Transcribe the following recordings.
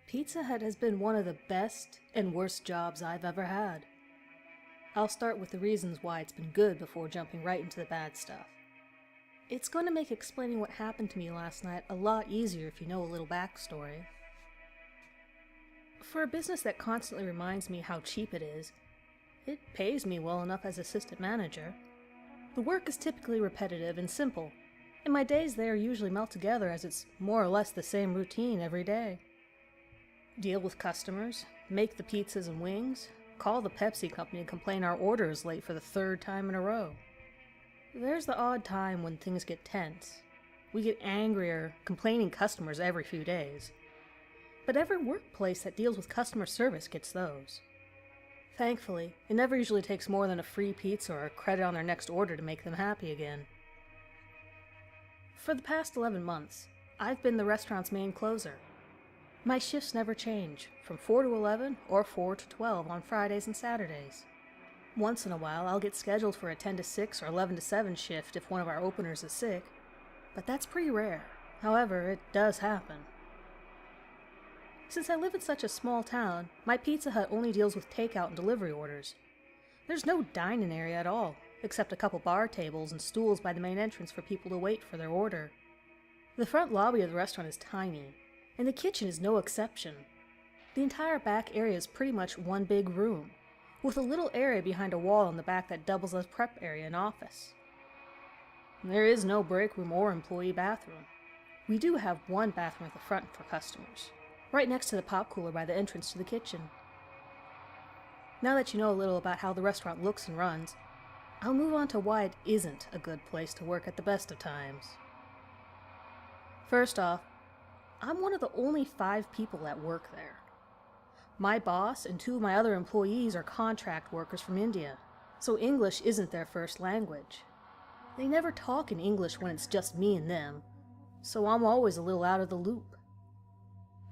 Pizza Hut has been one of the best and worst jobs I've ever had. I'll start with the reasons why it's been good before jumping right into the bad stuff. It's going to make explaining what happened to me last night a lot easier if you know a little backstory. For a business that constantly reminds me how cheap it is, it pays me well enough as assistant manager. The work is typically repetitive and simple, and my days there usually melt together as it's more or less the same routine every day. Deal with customers, make the pizzas and wings, call the Pepsi company and complain our order is late for the third time in a row. There's the odd time when things get tense. We get angrier, complaining customers every few days. But every workplace that deals with customer service gets those. Thankfully, it never usually takes more than a free pizza or a credit on their next order to make them happy again. For the past 11 months, I've been the restaurant's main closer. My shifts never change, from 4 to 11 or 4 to 12 on Fridays and Saturdays. Once in a while, I'll get scheduled for a 10 to 6 or 11 to 7 shift if one of our openers is sick, but that's pretty rare. However, it does happen. Since I live in such a small town, my Pizza Hut only deals with takeout and delivery orders. There's no dining area at all, except a couple bar tables and stools by the main entrance for people to wait for their order. The front lobby of the restaurant is tiny, and the kitchen is no exception. The entire back area is pretty much one big room, with a little area behind a wall in the back that doubles as prep area and office. There is no break room or employee bathroom. We do have one bathroom at the front for customers, right next to the pop cooler by the entrance to the kitchen. Now that you know a little about how the restaurant looks and runs, I'll move on to why it isn't a good place to work at the best of times. First off, I'm one of the only 5 people that work there. My boss and 2 of my other employees are contract workers from India, so English isn't their first language. They never talk in English when it's just me and them, so I'm always a little out of the loop.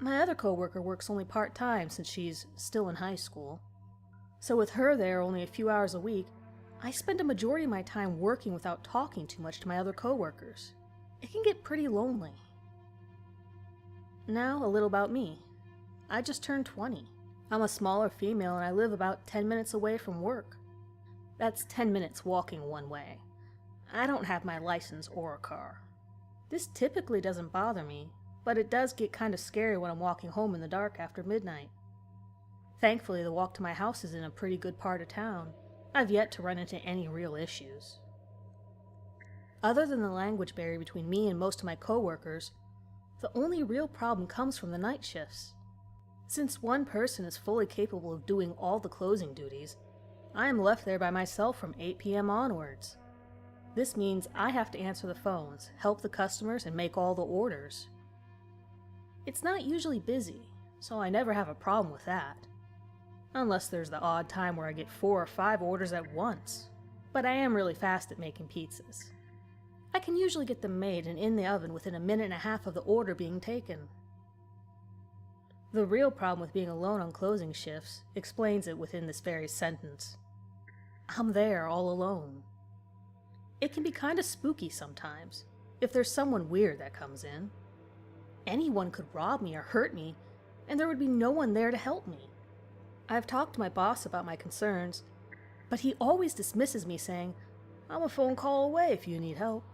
My other coworker works only part-time since she's still in high school. So with her there only a few hours a week, I spend a majority of my time working without talking too much to my other coworkers. It can get pretty lonely. Now, a little about me. I just turned 20. I'm a smaller female and I live about 10 minutes away from work. That's 10 minutes walking one way. I don't have my license or a car. This typically doesn't bother me, but it does get kind of scary when I'm walking home in the dark after midnight. Thankfully, the walk to my house is in a pretty good part of town. I've yet to run into any real issues. Other than the language barrier between me and most of my coworkers, the only real problem comes from the night shifts. Since one person is fully capable of doing all the closing duties, I am left there by myself from 8 p.m. onwards. This means I have to answer the phones, help the customers, and make all the orders. It's not usually busy, so I never have a problem with that. Unless there's the odd time where I get 4 or 5 orders at once. But I am really fast at making pizzas. I can usually get them made and in the oven within a minute and a half of the order being taken. The real problem with being alone on closing shifts explains it within this very sentence. I'm there all alone. It can be kinda spooky sometimes, if there's someone weird that comes in. Anyone could rob me or hurt me, and there would be no one there to help me. I've talked to my boss about my concerns, but he always dismisses me saying, "I'm a phone call away if you need help.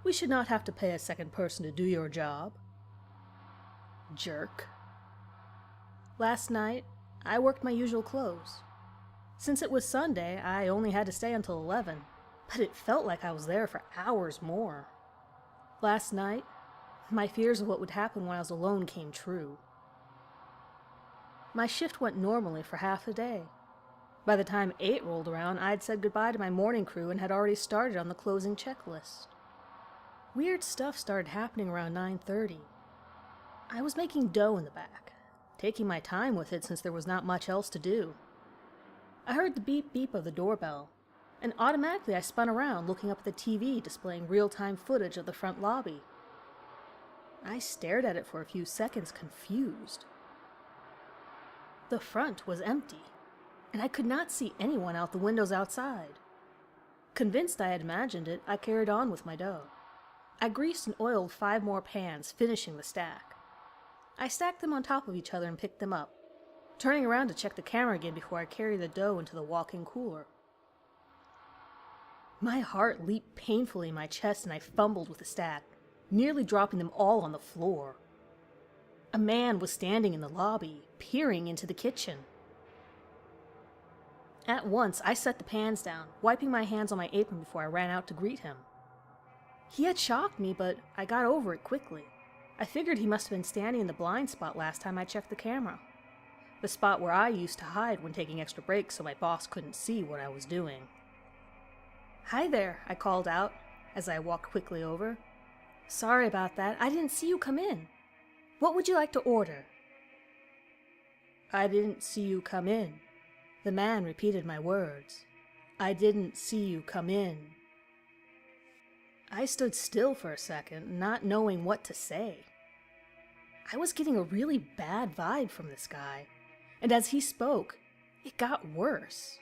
We should not have to pay a second person to do your job." Jerk. Last night, I worked my usual close. Since it was Sunday, I only had to stay until 11, but it felt like I was there for hours more. Last night, my fears of what would happen when I was alone came true. My shift went normally for half a day. By the time 8 rolled around, I'd said goodbye to my morning crew and had already started on the closing checklist. Weird stuff started happening around 9:30. I was making dough in the back, taking my time with it since there was not much else to do. I heard the beep beep of the doorbell, and automatically I spun around looking up at the TV displaying real-time footage of the front lobby. I stared at it for a few seconds, confused. The front was empty, and I could not see anyone out the windows outside. Convinced I had imagined it, I carried on with my dough. I greased and oiled 5 more pans, finishing the stack. I stacked them on top of each other and picked them up, turning around to check the camera again before I carried the dough into the walk-in cooler. My heart leaped painfully in my chest and I fumbled with the stack, nearly dropping them all on the floor. A man was standing in the lobby, peering into the kitchen. At once, I set the pans down, wiping my hands on my apron before I ran out to greet him. He had shocked me, but I got over it quickly. I figured he must have been standing in the blind spot last time I checked the camera. The spot where I used to hide when taking extra breaks so my boss couldn't see what I was doing. "Hi there," I called out as I walked quickly over. "Sorry about that. I didn't see you come in. What would you like to order?" "I didn't see you come in." The man repeated my words. "I didn't see you come in." I stood still for a second, not knowing what to say. I was getting a really bad vibe from this guy, and as he spoke, it got worse.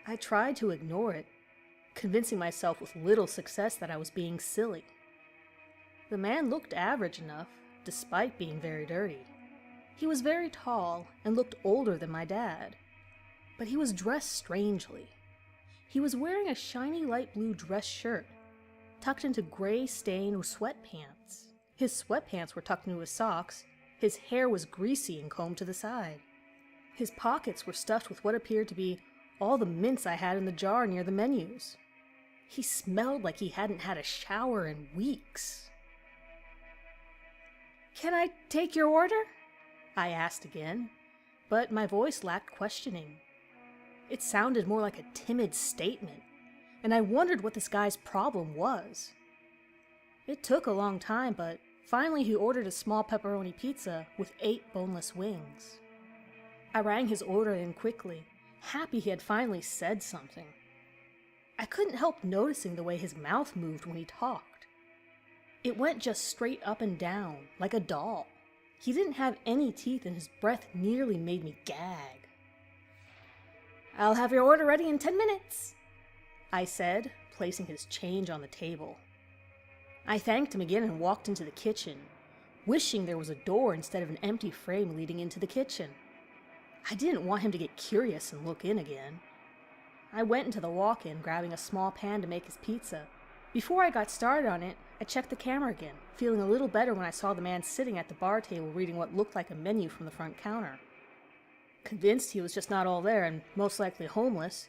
I tried to ignore it, convincing myself with little success that I was being silly. The man looked average enough, despite being very dirty. He was very tall and looked older than my dad, but he was dressed strangely. He was wearing a shiny light blue dress shirt, tucked into gray-stained sweatpants. His sweatpants were tucked into his socks, his hair was greasy and combed to the side. His pockets were stuffed with what appeared to be all the mints I had in the jar near the menus. He smelled like he hadn't had a shower in weeks. "Can I take your order?" I asked again, but my voice lacked questioning. It sounded more like a timid statement, and I wondered what this guy's problem was. It took a long time, but finally he ordered a small pepperoni pizza with 8 boneless wings. I rang his order in quickly, happy he had finally said something. I couldn't help noticing the way his mouth moved when he talked. It went just straight up and down, like a doll. He didn't have any teeth and his breath nearly made me gag. "I'll have your order ready in 10 minutes, I said, placing his change on the table. I thanked him again and walked into the kitchen, wishing there was a door instead of an empty frame leading into the kitchen. I didn't want him to get curious and look in again. I went into the walk-in, grabbing a small pan to make his pizza. Before I got started on it, I checked the camera again, feeling a little better when I saw the man sitting at the bar table reading what looked like a menu from the front counter. Convinced he was just not all there and most likely homeless,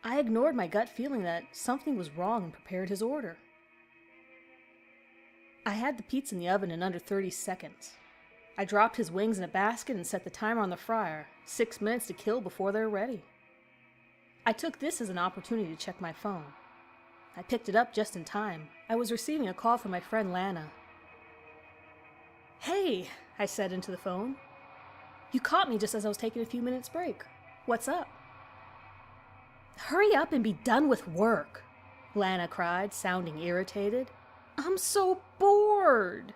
I ignored my gut feeling that something was wrong and prepared his order. I had the pizza in the oven in under 30 seconds. I dropped his wings in a basket and set the timer on the fryer, 6 minutes to kill before they're ready. I took this as an opportunity to check my phone. I picked it up just in time. I was receiving a call from my friend Lana. "Hey," I said into the phone. "You caught me just as I was taking a few minutes break. What's up?" "Hurry up and be done with work," Lana cried, sounding irritated. "I'm so bored."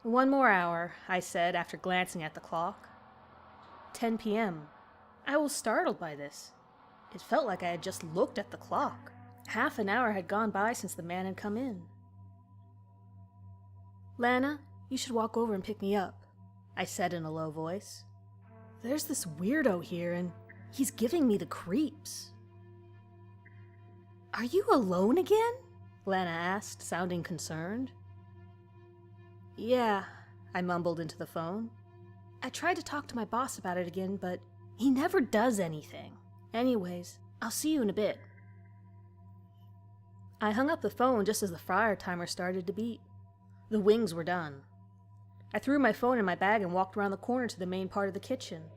"1 more hour," I said after glancing at the clock. 10 p.m. I was startled by this. It felt like I had just looked at the clock. Half an hour had gone by since the man had come in. "Lana, you should walk over and pick me up," I said in a low voice. "There's this weirdo here and he's giving me the creeps." "Are you alone again?" Lana asked, sounding concerned. "Yeah," I mumbled into the phone. "I tried to talk to my boss about it again, but he never does anything. Anyways, I'll see you in a bit." I hung up the phone just as the fryer timer started to beep. The wings were done. I threw my phone in my bag and walked around the corner to the main part of the kitchen.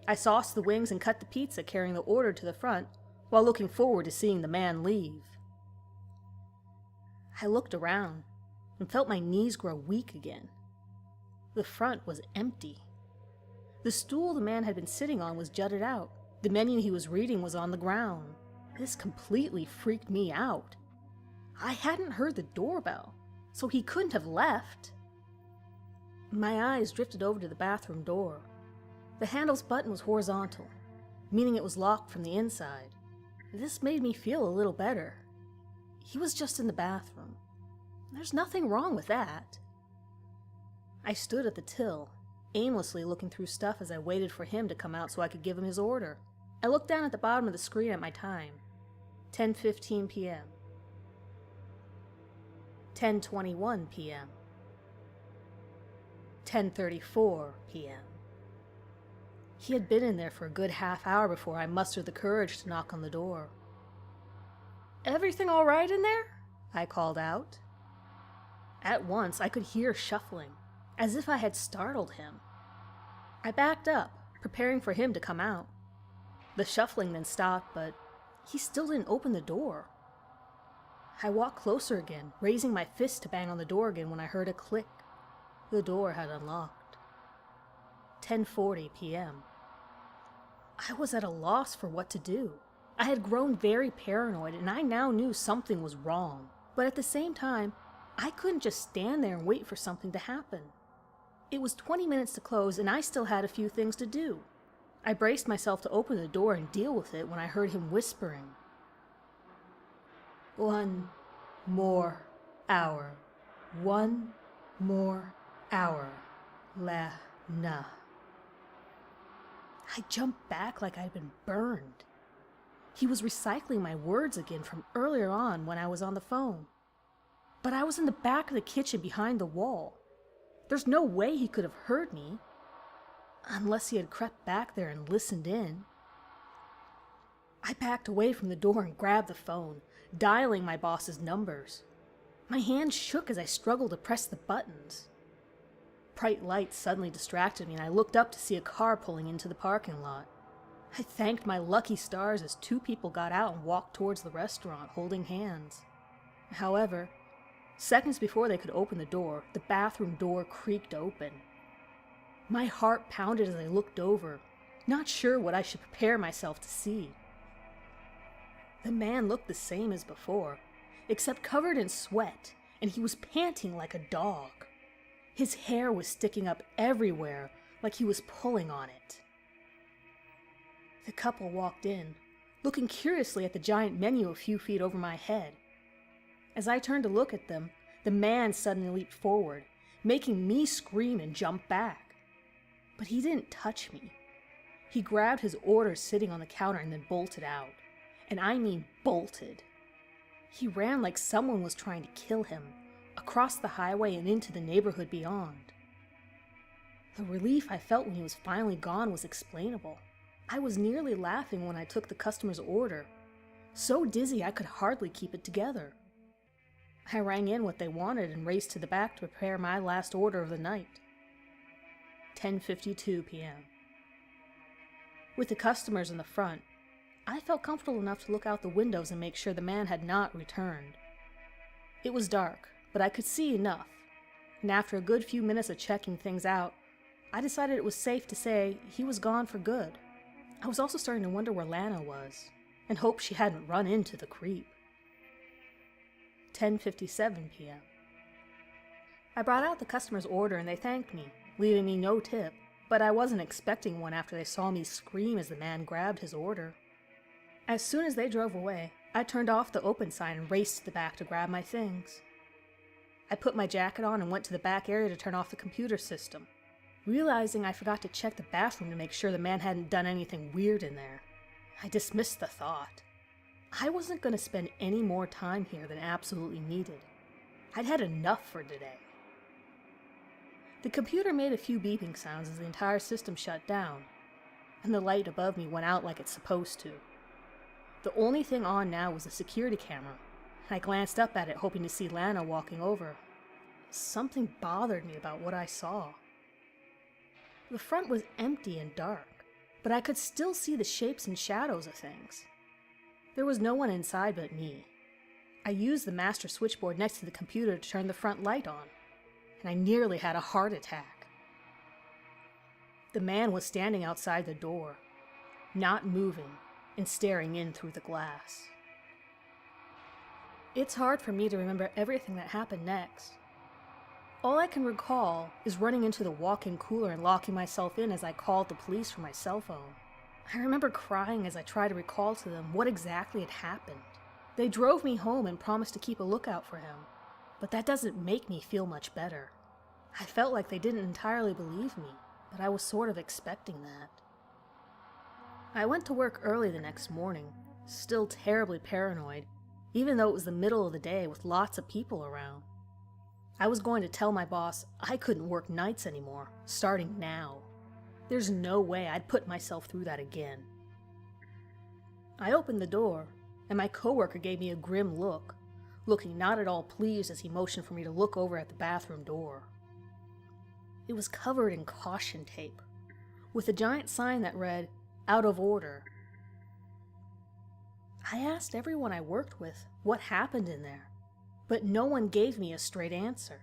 I sauced the wings and cut the pizza, carrying the order to the front, while looking forward to seeing the man leave. I looked around and felt my knees grow weak again. The front was empty. The stool the man had been sitting on was jutted out. The menu he was reading was on the ground. This completely freaked me out. I hadn't heard the doorbell, so he couldn't have left. My eyes drifted over to the bathroom door. The handle's button was horizontal, meaning it was locked from the inside. This made me feel a little better. He was just in the bathroom. There's nothing wrong with that. I stood at the till, aimlessly looking through stuff as I waited for him to come out so I could give him his order. I looked down at the bottom of the screen at my time. 10:15 p.m. 10:21 p.m. 10:34 p.m. He had been in there for a good half hour before I mustered the courage to knock on the door. "Everything all right in there?" I called out. At once, I could hear shuffling, as if I had startled him. I backed up, preparing for him to come out. The shuffling then stopped, but he still didn't open the door. I walked closer again, raising my fist to bang on the door again when I heard a click. The door had unlocked. 10:40 p.m. I was at a loss for what to do. I had grown very paranoid, and I now knew something was wrong. But at the same time, I couldn't just stand there and wait for something to happen. It was 20 minutes to close, and I still had a few things to do. I braced myself to open the door and deal with it when I heard him whispering. "One more hour. 1 more hour. Lana." I jumped back like I'd been burned. He was recycling my words again from earlier on when I was on the phone. But I was in the back of the kitchen behind the wall. There's no way he could have heard me, unless he had crept back there and listened in. I backed away from the door and grabbed the phone, dialing my boss's numbers. My hands shook as I struggled to press the buttons. Bright lights suddenly distracted me, and I looked up to see a car pulling into the parking lot. I thanked my lucky stars as 2 people got out and walked towards the restaurant, holding hands. However, seconds before they could open the door, the bathroom door creaked open. My heart pounded as I looked over, not sure what I should prepare myself to see. The man looked the same as before, except covered in sweat, and he was panting like a dog. His hair was sticking up everywhere, like he was pulling on it. The couple walked in, looking curiously at the giant menu a few feet over my head. As I turned to look at them, the man suddenly leaped forward, making me scream and jump back. But he didn't touch me. He grabbed his order sitting on the counter and then bolted out. And I mean bolted. He ran like someone was trying to kill him, across the highway and into the neighborhood beyond. The relief I felt when he was finally gone was explainable. I was nearly laughing when I took the customer's order, so dizzy I could hardly keep it together. I rang in what they wanted and raced to the back to prepare my last order of the night. 10:52 p.m. With the customers in the front, I felt comfortable enough to look out the windows and make sure the man had not returned. It was dark, but I could see enough, and after a good few minutes of checking things out, I decided it was safe to say he was gone for good. I was also starting to wonder where Lana was, and hoped she hadn't run into the creep. 10:57 p.m. I brought out the customer's order and they thanked me, leaving me no tip, but I wasn't expecting one after they saw me scream as the man grabbed his order. As soon as they drove away, I turned off the open sign and raced to the back to grab my things. I put my jacket on and went to the back area to turn off the computer system, realizing I forgot to check the bathroom to make sure the man hadn't done anything weird in there. I dismissed the thought. I wasn't going to spend any more time here than absolutely needed. I'd had enough for today. The computer made a few beeping sounds as the entire system shut down, and the light above me went out like it's supposed to. The only thing on now was the security camera, and I glanced up at it hoping to see Lana walking over. Something bothered me about what I saw. The front was empty and dark, but I could still see the shapes and shadows of things. There was no one inside but me. I used the master switchboard next to the computer to turn the front light on, and I nearly had a heart attack. The man was standing outside the door, not moving, and staring in through the glass. It's hard for me to remember everything that happened next. All I can recall is running into the walk-in cooler and locking myself in as I called the police from my cell phone. I remember crying as I tried to recall to them what exactly had happened. They drove me home and promised to keep a lookout for him, but that doesn't make me feel much better. I felt like they didn't entirely believe me, but I was sort of expecting that. I went to work early the next morning, still terribly paranoid, even though it was the middle of the day with lots of people around. I was going to tell my boss I couldn't work nights anymore, starting now. There's no way I'd put myself through that again. I opened the door, and my coworker gave me a grim look, looking not at all pleased as he motioned for me to look over at the bathroom door. It was covered in caution tape, with a giant sign that read, "Out of order." I asked everyone I worked with what happened in there, but no one gave me a straight answer.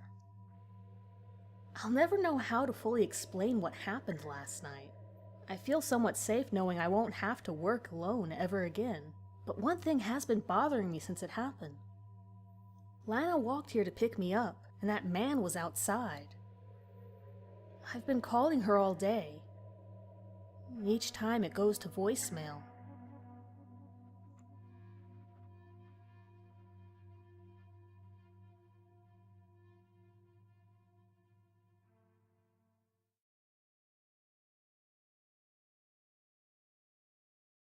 I'll never know how to fully explain what happened last night. I feel somewhat safe knowing I won't have to work alone ever again, but one thing has been bothering me since it happened. Lana walked here to pick me up, and that man was outside. I've been calling her all day. Each time it goes to voicemail.